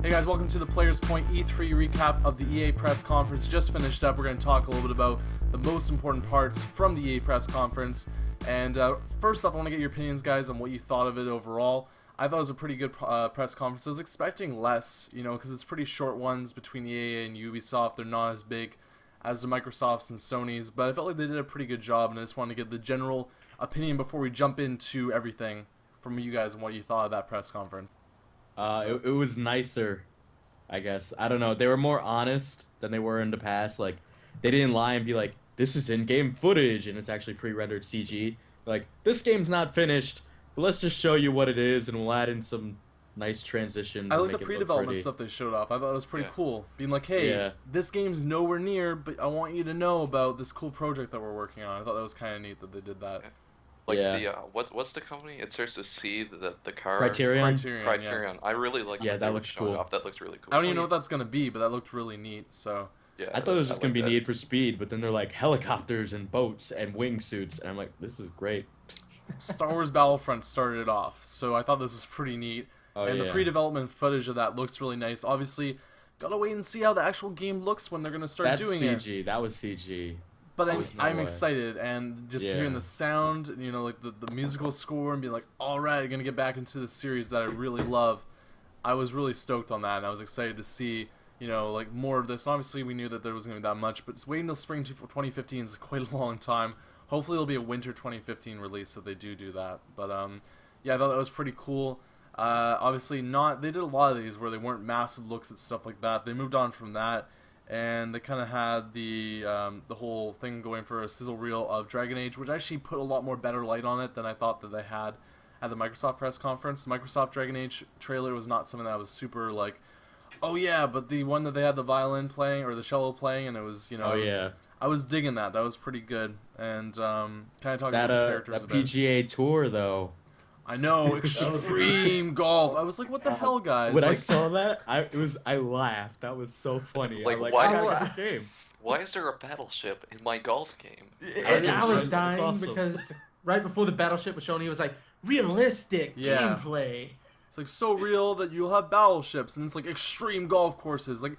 Hey guys, welcome to the Players Point E3 recap of the EA press conference. Just finished up. We're going to talk a little bit about the most important parts from the EA press conference. And first off, I want to get your opinions, guys, on what you thought of it overall. I thought it was a pretty good press conference. I was expecting less, because it's pretty short ones between EA and Ubisoft. They're not as big as the Microsofts and Sonys, but I felt like they did a pretty good job, and I just wanted to get the general opinion before we jump into everything from you guys and what you thought of that press conference. It was nicer, I guess. I don't know. They were more honest than they were in the past. Like, they didn't lie and be like, this is in-game footage, and it's actually pre-rendered CG. Like, this game's not finished, but let's just show you what it is, and we'll add in some nice transitions. I like the pre-development stuff they showed off. I thought it was pretty cool. Being like, hey, this game's nowhere near, but I want you to know about this cool project that we're working on. I thought that was kind of neat that they did that. Like the what's the company? It starts with C. The car. Criterion. Criterion. Yeah. I really like. Yeah, that looks cool. That looks really cool. I don't even know what that's gonna be, but that looked really neat. So. Yeah. I thought it was just gonna be Need for Speed, but then they're like helicopters and boats and wingsuits, and I'm like, this is great. Star Wars Battlefront started it off, so I thought this was pretty neat. And the pre-development footage of that looks really nice. Obviously, gotta wait and see how the actual game looks when they're gonna start doing it. That's CG. That was CG. But I'm excited, and just hearing the sound, like the musical score, and being like, all right, I'm gonna get back into the series that I really love. I was really stoked on that, and I was excited to see, like more of this. And obviously, we knew that there wasn't gonna be that much, but it's waiting till spring 2015 is quite a long time. Hopefully, it'll be a winter 2015 release if they do that. But yeah, I thought that was pretty cool. Obviously, they did a lot of these where they weren't massive looks at stuff like that. They moved on from that. And they kind of had the whole thing going for a sizzle reel of Dragon Age, which actually put a lot more better light on it than I thought that they had at the Microsoft press conference. The Microsoft Dragon Age trailer was not something that was super like, oh yeah, but the one that they had the violin playing or the cello playing, and it was, I was digging that. That was pretty good. And kind of talking about the characters a bit. That PGA Tour though. I know, extreme golf. I was like, what the hell, guys? When I saw that, I laughed. That was so funny. Like, why this game? Why is there a battleship in my golf game? And I was dying because right before the battleship was shown, he was like, realistic gameplay. It's like so real that you'll have battleships, and it's like extreme golf courses. Like,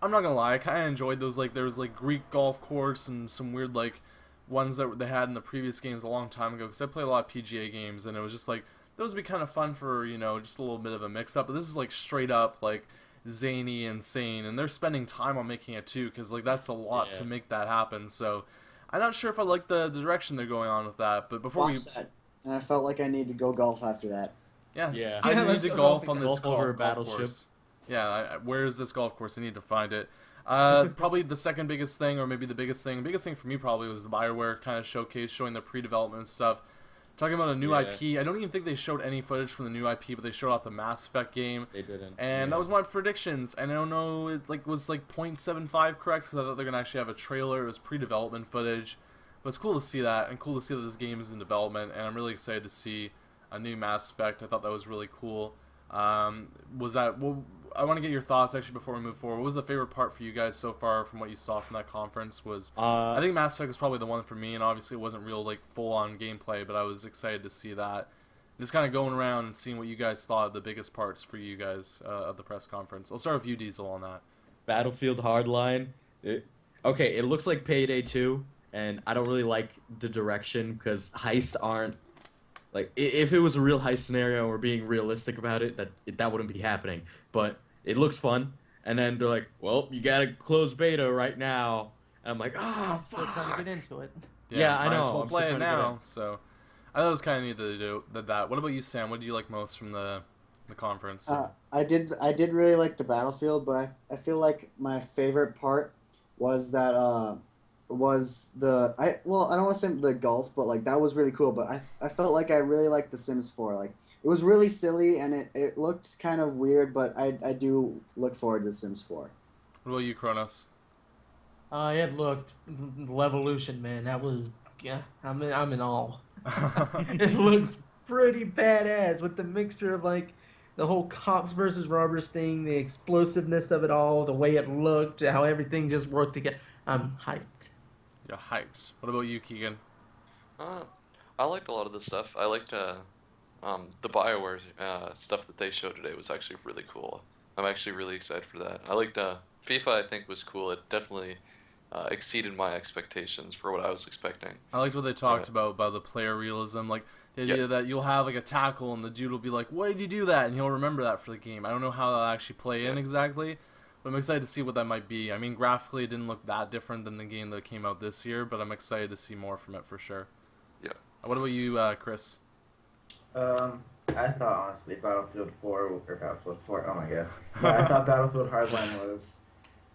I'm not gonna lie, I kind of enjoyed those. Like, there was like Greek golf course and some weird like ones that they had in the previous games a long time ago, because I played a lot of PGA games, and it was just like, those would be kind of fun for, just a little bit of a mix-up, but this is like straight up like zany, insane, and they're spending time on making it too, because like that's a lot to make that happen. So I'm not sure if I like the direction they're going on with that, but before that, and I felt like I need to go golf after that. Yeah. I need to golf on this golf course. Yeah, where is this golf course? I need to find it. Probably the second biggest thing, or maybe the biggest thing for me probably was the BioWare kind of showcase, showing the pre-development stuff. Talking about a new IP, I don't even think they showed any footage from the new IP, but they showed off the Mass Effect game. They didn't. And that was my predictions, and I don't know, it was like 0.75 correct, because I thought they're going to actually have a trailer. It was pre-development footage. But it's cool to see that, and cool to see that this game is in development, and I'm really excited to see a new Mass Effect. I thought that was really cool. I want to get your thoughts actually before we move forward. What was the favorite part for you guys so far from what you saw from that conference? I think Mass Effect was probably the one for me, and obviously it wasn't real like full-on gameplay, but I was excited to see that. Just kind of going around and seeing what you guys thought of the biggest parts for you guys of the press conference. I'll start with you, Diesel, on that. Battlefield Hardline. Okay, it looks like Payday 2, and I don't really like the direction because heists aren't. Like, if it was a real heist scenario and we're being realistic about it, that wouldn't be happening. But it looks fun. And then they're like, well, you gotta close beta right now. And I'm like, fuck. Still trying to get into it. Yeah, I know. We'll play it now. So I thought it was kind of neat that they did that. What about you, Sam? What did you like most from the conference? I did really like the Battlefield, but I feel like my favorite part was that I don't want to say the golf, but like that was really cool. But I felt like I really liked The Sims 4. Like, it was really silly and it looked kind of weird, but I do look forward to The Sims 4. What about you, Kronos? It looked Levolution, man. That was I'm in awe. It looks pretty badass with the mixture of like the whole cops versus robbers thing, the explosiveness of it all, the way it looked, how everything just worked together. I'm hyped. You're hyped. What about you, Keegan? I liked a lot of the stuff. I liked the BioWare stuff that they showed today was actually really cool. I'm actually really excited for that. I liked FIFA. I think was cool. It definitely exceeded my expectations for what I was expecting. I liked what they talked about the player realism, like the idea that you'll have like a tackle and the dude will be like, "Why did you do that?" and he'll remember that for the game. I don't know how that'll actually play in exactly, but I'm excited to see what that might be. I mean, graphically, it didn't look that different than the game that came out this year, but I'm excited to see more from it for sure. Yeah. What about you, Chris? I thought honestly Battlefield 4 or Battlefield 4. Oh my god! But I thought Battlefield Hardline was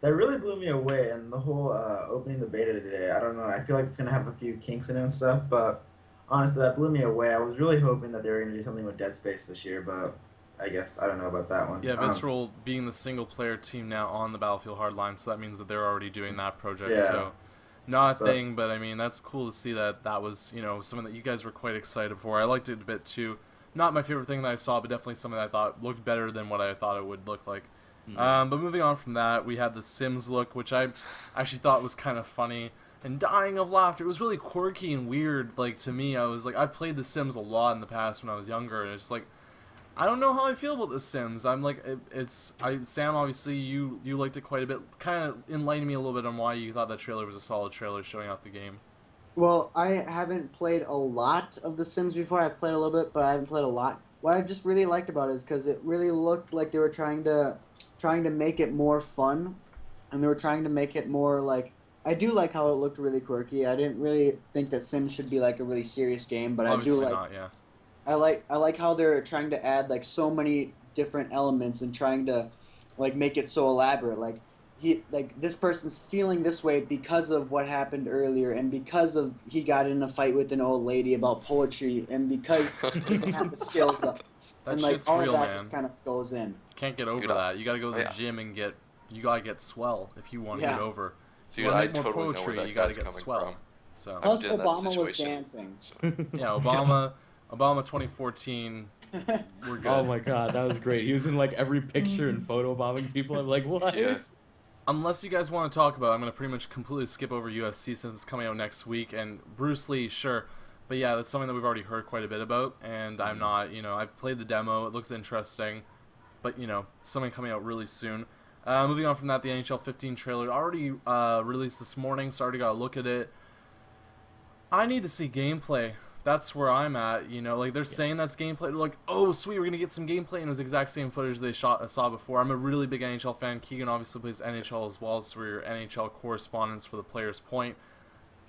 that really blew me away, and the whole opening the beta today. I don't know. I feel like it's gonna have a few kinks in it and stuff, but honestly, that blew me away. I was really hoping that they were gonna do something with Dead Space this year, but I guess I don't know about that one. Yeah, Visceral being the single player team now on the Battlefield Hardline, so that means that they're already doing that project. Yeah. So not a thing, but I mean that's cool to see that was something that you guys were quite excited for. I liked it a bit too. Not my favorite thing that I saw, but definitely something that I thought looked better than what I thought it would look like. But moving on from that, we had the Sims look, which I actually thought was kind of funny and dying of laughter. It was really quirky and weird. Like to me, I was like, I've played the Sims a lot in the past when I was younger, and it's like, I don't know how I feel about the Sims. I'm like, Sam, obviously you liked it quite a bit. Kind of enlighten me a little bit on why you thought that trailer was a solid trailer showing off the game. Well, I haven't played a lot of The Sims before. I've played a little bit, but I haven't played a lot. What I just really liked about it is because it really looked like they were trying to make it more fun, and they were trying to make it more like. I do like how it looked really quirky. I didn't really think that Sims should be like a really serious game, but Obviously I do like. Not, yeah. I like how they're trying to add like so many different elements and trying to like make it so elaborate. Like this person's feeling this way because of what happened earlier, and because of he got in a fight with an old lady about poetry, and because he didn't have the skills up. That And like shit's all real, of that man. just kind of goes in. Can't get over Dude, that. You gotta go to the yeah. gym and you gotta get swell if you want to Yeah. get over. If Dude, you want I to make more totally know where poetry, that you gotta guy's get coming swell. from. So Plus, been in that Obama was situation, dancing. so. yeah, Obama 2014. We're good. Oh my god, that was great. He was in like every picture and photo bombing people. I'm like, what? Yeah. Unless you guys want to talk about it, I'm going to pretty much completely skip over UFC since it's coming out next week. And Bruce Lee, sure. But yeah, that's something that we've already heard quite a bit about. And I'm not, I've played the demo. It looks interesting. But, something coming out really soon. Moving on from that, the NHL 15 trailer already released this morning, so I already got a look at it. I need to see gameplay. That's where I'm at, like they're saying that's gameplay. They're like, oh sweet, we're gonna get some gameplay, and it's the exact same footage they saw before. I'm a really big NHL fan. Keegan obviously plays NHL as well, so we're NHL correspondents for ThePlayersPoint.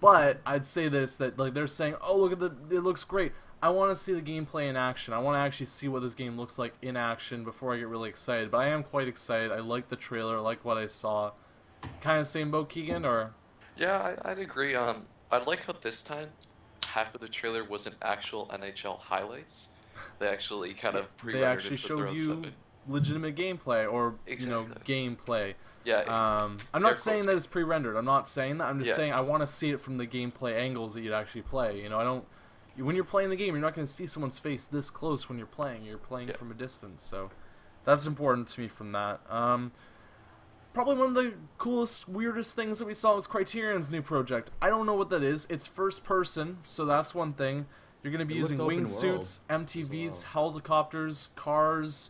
But I'd say this, that like they're saying, oh look at it looks great. I want to see the gameplay in action. I want to actually see what this game looks like in action before I get really excited. But I am quite excited. I like the trailer. I like what I saw. Kind of same boat, Keegan, or? Yeah, I'd agree. I like how this time half of the trailer wasn't actual NHL highlights. They actually kind of They actually showed you legitimate gameplay or gameplay. Yeah. I'm not saying that it's pre-rendered. I'm not saying that. I'm just saying I want to see it from the gameplay angles that you'd actually play. I don't. When you're playing the game, you're not going to see someone's face this close when you're playing. You're playing from a distance, so that's important to me from that. Probably one of the coolest, weirdest things that we saw was Criterion's new project. I don't know what that is. It's first person, so that's one thing. You're going to be using wingsuits, MTVs, helicopters, cars,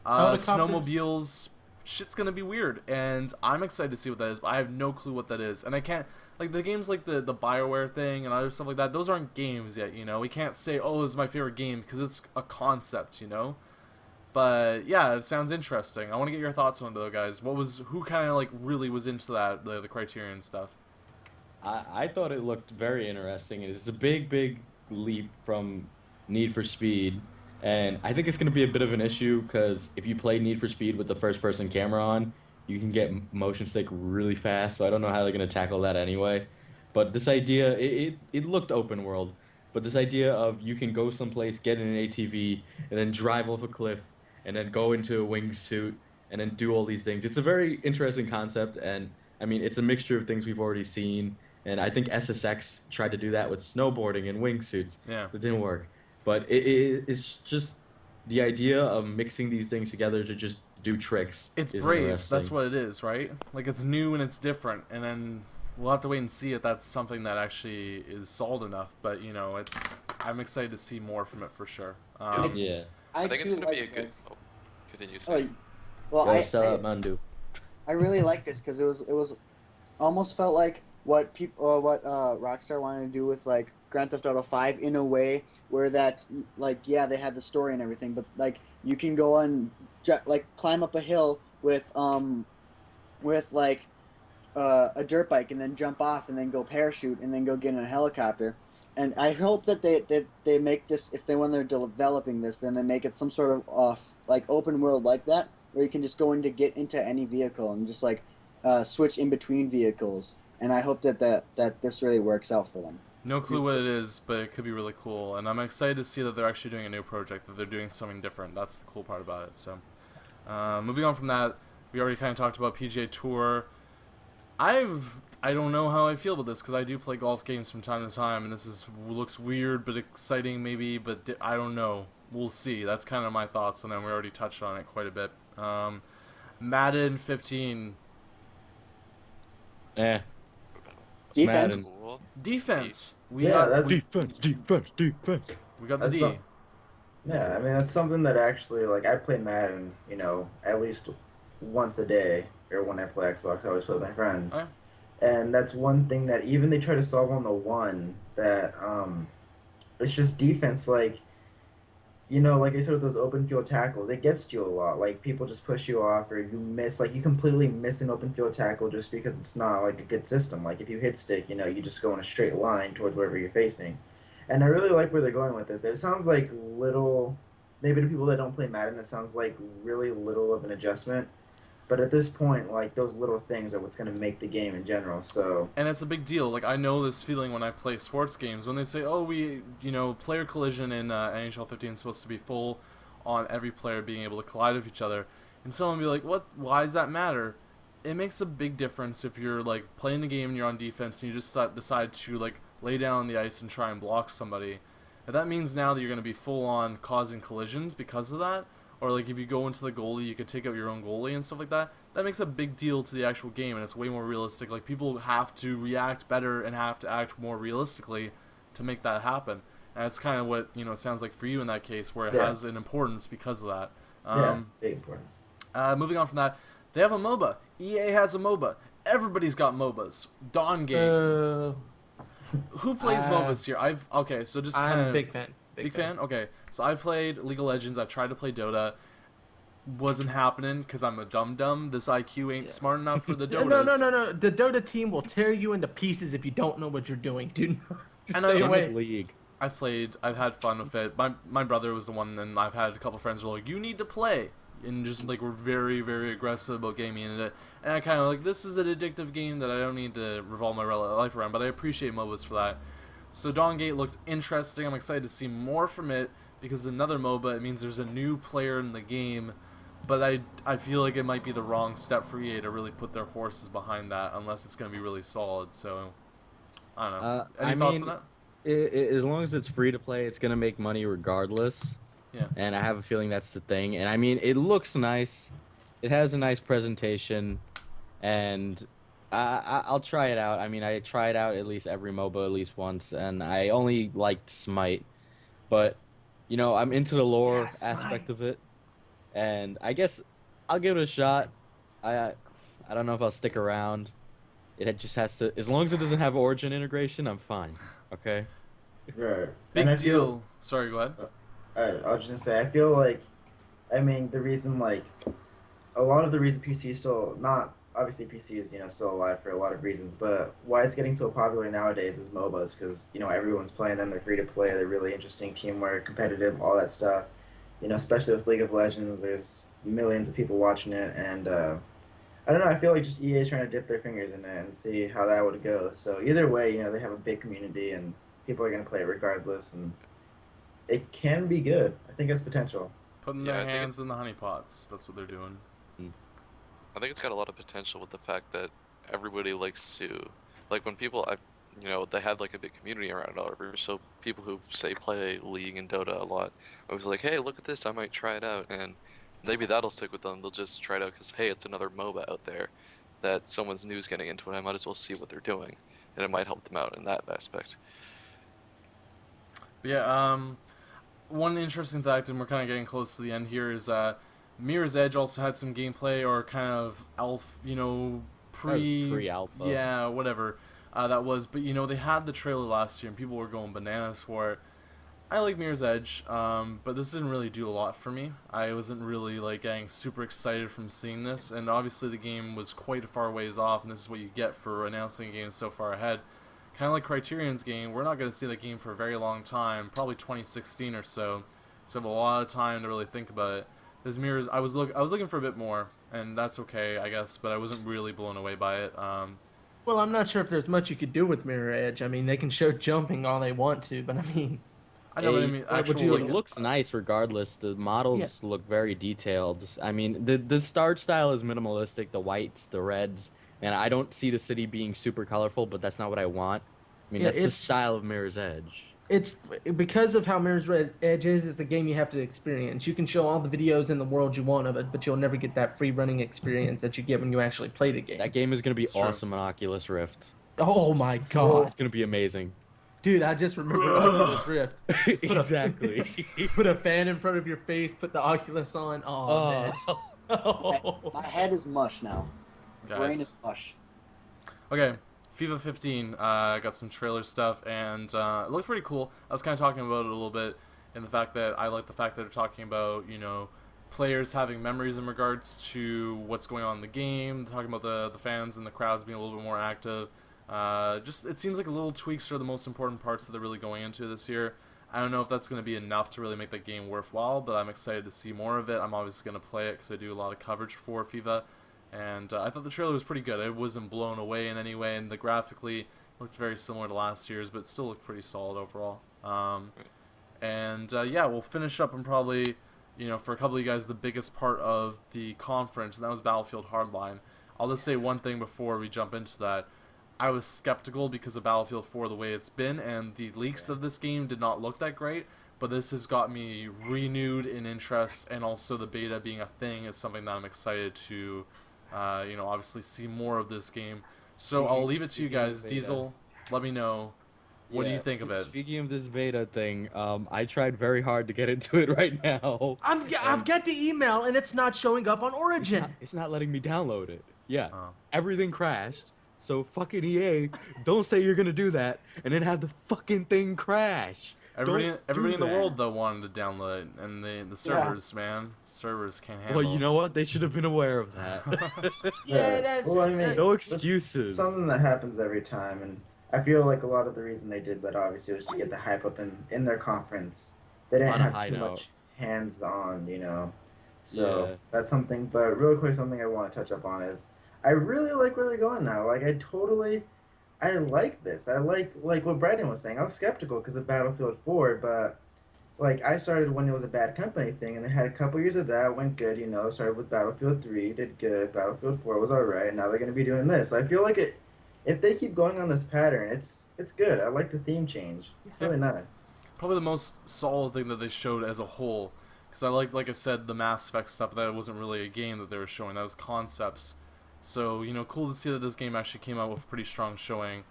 snowmobiles. Shit's going to be weird, and I'm excited to see what that is, but I have no clue what that is. And I can't, like, the games like the BioWare thing and other stuff like that, those aren't games yet, We can't say, oh, this is my favorite game, because it's a concept, But yeah, it sounds interesting. I want to get your thoughts on it though, guys. Who kind of like really was into that the Criterion stuff? I thought it looked very interesting. It's a big leap from Need for Speed, and I think it's going to be a bit of an issue because if you play Need for Speed with the first-person camera on, you can get motion sick really fast. So I don't know how they're going to tackle that anyway. But this idea, it looked open world, but this idea of you can go someplace, get in an ATV, and then drive off a cliff, and then go into a wingsuit, and then do all these things. It's a very interesting concept, and I mean, it's a mixture of things we've already seen, and I think SSX tried to do that with snowboarding and wingsuits. Yeah. It didn't work. But it's just the idea of mixing these things together to just do tricks. It's brave. That's what it is, right? Like, it's new and it's different, and then we'll have to wait and see if that's something that actually is solid enough. But, I'm excited to see more from it for sure. Yeah. I think it's too going to like be a good... this. Oh, continue. Oh, Well, Go sell out Mandu. I really like this because it was almost felt like what Rockstar wanted to do with like Grand Theft Auto 5 in a way where that like yeah they had the story and everything, but like you can go on like climb up a hill with like a dirt bike and then jump off and then go parachute and then go get in a helicopter. And I hope that they make this, if they, when they're developing this, then they make it some sort of like open world like that where you can just get into any vehicle and just like switch in between vehicles. And I hope that this really works out for them. No clue what it is, but it could be really cool. And I'm excited to see that they're actually doing a new project, that they're doing something different. That's the cool part about it. So, moving on from that, we already kind of talked about PGA Tour. I don't know how I feel about this because I do play golf games from time to time, and this looks weird but exciting maybe, but I don't know. We'll see. That's kind of my thoughts, and then we already touched on it quite a bit. Madden 15. It's Defense. Madden. Defense. Defense. We got the That's D. Yeah, I mean that's something that actually like I play Madden, at least once a day, or when I play Xbox, I always play with my friends. Okay. And that's one thing that even they try to solve on the one that it's just defense. Like like I said with those open field tackles, it gets to you a lot. Like people just push you off, or you miss, like you completely miss an open field tackle just because it's not like a good system. Like if you hit stick, you just go in a straight line towards wherever you're facing. And I really like where they're going with this. It sounds like little, maybe to people that don't play Madden, it sounds like really little of an adjustment. But at this point, like those little things are what's going to make the game in general. So. And it's a big deal. Like I know this feeling when I play sports games when they say, "Oh, player collision in NHL 15 is supposed to be full on every player being able to collide with each other," and someone will be like, "What? Why does that matter?" It makes a big difference if you're like playing the game and you're on defense and you just decide to like lay down on the ice and try and block somebody. And that means now that you're going to be full on causing collisions because of that. Or like if you go into the goalie, you could take out your own goalie and stuff like that. That makes a big deal to the actual game, and it's way more realistic. Like people have to react better and have to act more realistically to make that happen. And it's kind of what it sounds like for you in that case, where it has an importance because of that. Big importance. Moving on from that, they have a MOBA. EA has a MOBA. Everybody's got MOBAs. Dawn Game. Who plays MOBAs here? So just kind of I'm a big fan. Big fan? Okay. So I played League of Legends. I tried to play Dota. Wasn't happening because I'm a dum-dum. This IQ ain't smart enough for the Dotas. No. The Dota team will tear you into pieces if you don't know what you're doing, dude. And Stay away. League. I've had fun with it. My brother was the one, and I've had a couple friends who were like, "You need to play." And just like we're very, very aggressive about gaming in it. And I kind of like, this is an addictive game that I don't need to revolve my life around, but I appreciate MOBAs for that. So Dawn Gate looks interesting. I'm excited to see more from it because another MOBA, it means there's a new player in the game, but I feel like it might be the wrong step for EA to really put their horses behind that unless it's going to be really solid. So, I don't know. Any thoughts on that? As long as it's free to play, it's going to make money regardless. Yeah. And I have a feeling that's the thing. And I mean, it looks nice. It has a nice presentation. And I'll try it out. I mean, I tried out at least every MOBA at least once. And I only liked Smite. But, I'm into the lore aspect of it. And I guess I'll give it a shot. I don't know if I'll stick around. It just has to... As long as it doesn't have Origin integration, I'm fine. Okay? Right. Big deal. Sorry, go ahead. I was just gonna say, I feel like, the reason, a lot of the reason PC is still not, obviously PC is, still alive for a lot of reasons, but why it's getting so popular nowadays is MOBAs, because, everyone's playing them, they're free to play, they're really interesting, teamwork, competitive, all that stuff. Especially with League of Legends, there's millions of people watching it, and, I don't know, I feel like just EA is trying to dip their fingers in it and see how that would go. So either way, they have a big community, and people are going to play it regardless, and it can be good. I think it's potential. Putting their hands in the honeypots. That's what they're doing. I think it's got a lot of potential with the fact that everybody likes to, when people, they have a big community around it already. So people who say play League and Dota a lot, I was like, hey, look at this, I might try it out, and maybe that'll stick with them. They'll just try it out because hey, it's another MOBA out there that someone's new's getting into, and I might as well see what they're doing, and it might help them out in that aspect. Yeah. One interesting fact, and we're kind of getting close to the end here, is Mirror's Edge also had some gameplay or kind of pre-alpha. Yeah, whatever that was. But they had the trailer last year and people were going bananas for it. I like Mirror's Edge, but this didn't really do a lot for me. I wasn't really getting super excited from seeing this, and obviously the game was quite a far ways off, and this is what you get for announcing a game so far ahead. Kind of like Criterion's game, we're not going to see that game for a very long time, probably 2016 or so. So I have a lot of time to really think about it. This Mirror's, I was looking for a bit more, and that's okay, I guess, but I wasn't really blown away by it. Well, I'm not sure if there's much you could do with Mirror Edge. I mean, they can show jumping all they want to, but I mean. I know what I mean. Actually, it looks nice regardless. The models look very detailed. I mean, the start style is minimalistic. The whites, the reds, and I don't see the city being super colorful, but that's not what I want. I mean, that's the style of Mirror's Edge. It's because of how Mirror's Edge is. It's the game you have to experience. You can show all the videos in the world you want of it, but you'll never get that free running experience that you get when you actually play the game. That game is gonna be awesome on Oculus Rift. Oh my god, it's gonna be amazing. Dude, I just remember Oculus Rift. Exactly. Put a fan in front of your face, put the Oculus on. Oh, man. My head is mush now. Guys. Brain is mush. Okay, FIFA 15 got some trailer stuff, and it looked pretty cool. I was kind of talking about it a little bit, in the fact that I like the fact that they're talking about, players having memories in regards to what's going on in the game. They're talking about the fans and the crowds being a little bit more active. Just it seems like little tweaks are the most important parts that they're really going into this year. I don't know if that's going to be enough to really make that game worthwhile, but I'm excited to see more of it. I'm obviously going to play it because I do a lot of coverage for FIFA, and I thought the trailer was pretty good. It wasn't blown away in any way, and the graphically looked very similar to last year's, but still looked pretty solid overall. Yeah, we'll finish up and probably, for a couple of you guys, the biggest part of the conference, and that was Battlefield Hardline. I'll just say one thing before we jump into that. I was skeptical because of Battlefield 4 the way it's been, and the leaks of this game did not look that great, but this has got me renewed in interest, and also the beta being a thing is something that I'm excited to, obviously see more of this game. So I'll leave it to you guys. Diesel, let me know. What do you think of it? Speaking of this beta thing, I tried very hard to get into it right now. I've got the email, and it's not showing up on Origin. It's not letting me download it. Yeah, everything crashed. So fucking EA, don't say you're gonna do that and then have the fucking thing crash. Everybody in the world though wanted to download it, and the servers, man, servers can't handle. Well, you know what? They should have been aware of that. That's well, I mean, no excuses. Something that happens every time, and I feel like a lot of the reason they did that obviously was to get the hype up in their conference. They didn't have too much hands-on, So that's something. But real quick, something I want to touch up on is. I really like where they're going now. I like this. I like what Brandon was saying. I was skeptical because of Battlefield 4, but I started when it was a Bad Company thing, and they had a couple years of that, went good. Started with Battlefield 3, did good. Battlefield 4 was alright. Now they're gonna be doing this. So I feel like if they keep going on this pattern, it's good. I like the theme change. It's really nice. Probably the most solid thing that they showed as a whole, because I like I said, the Mass Effect stuff. That wasn't really a game that they were showing. That was concepts. So, cool to see that this game actually came out with a pretty strong showing.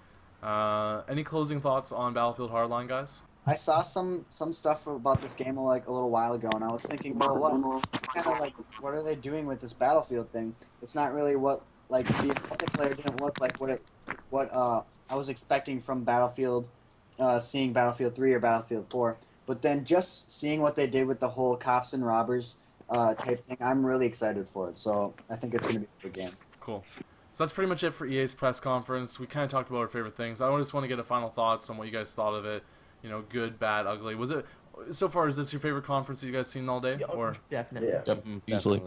Any closing thoughts on Battlefield Hardline, guys? I saw some stuff about this game a little while ago, and I was thinking, well, what are they doing with this Battlefield thing? It's not really what the multiplayer didn't look like what I was expecting from Battlefield, seeing Battlefield 3 or Battlefield 4. But then just seeing what they did with the whole cops and robbers type thing, I'm really excited for it. So I think it's going to be a good game. Cool. So that's pretty much it for EA's press conference. We kind of talked about our favorite things. I just want to get a final thoughts on what you guys thought of it. Good, bad, ugly. Was it so far? Is this your favorite conference that you guys seen all day? Or definitely. Yeah. Easily.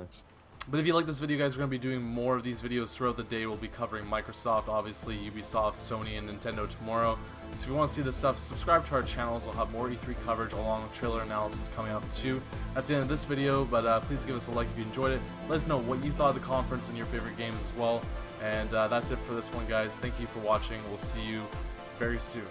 But if you like this video, guys, we're going to be doing more of these videos throughout the day. We'll be covering Microsoft, obviously, Ubisoft, Sony, and Nintendo tomorrow. So if you want to see this stuff, subscribe to our channels. We'll have more E3 coverage along with trailer analysis coming up too. That's the end of this video, but please give us a like if you enjoyed it. Let us know what you thought of the conference and your favorite games as well. And that's it for this one, guys. Thank you for watching. We'll see you very soon.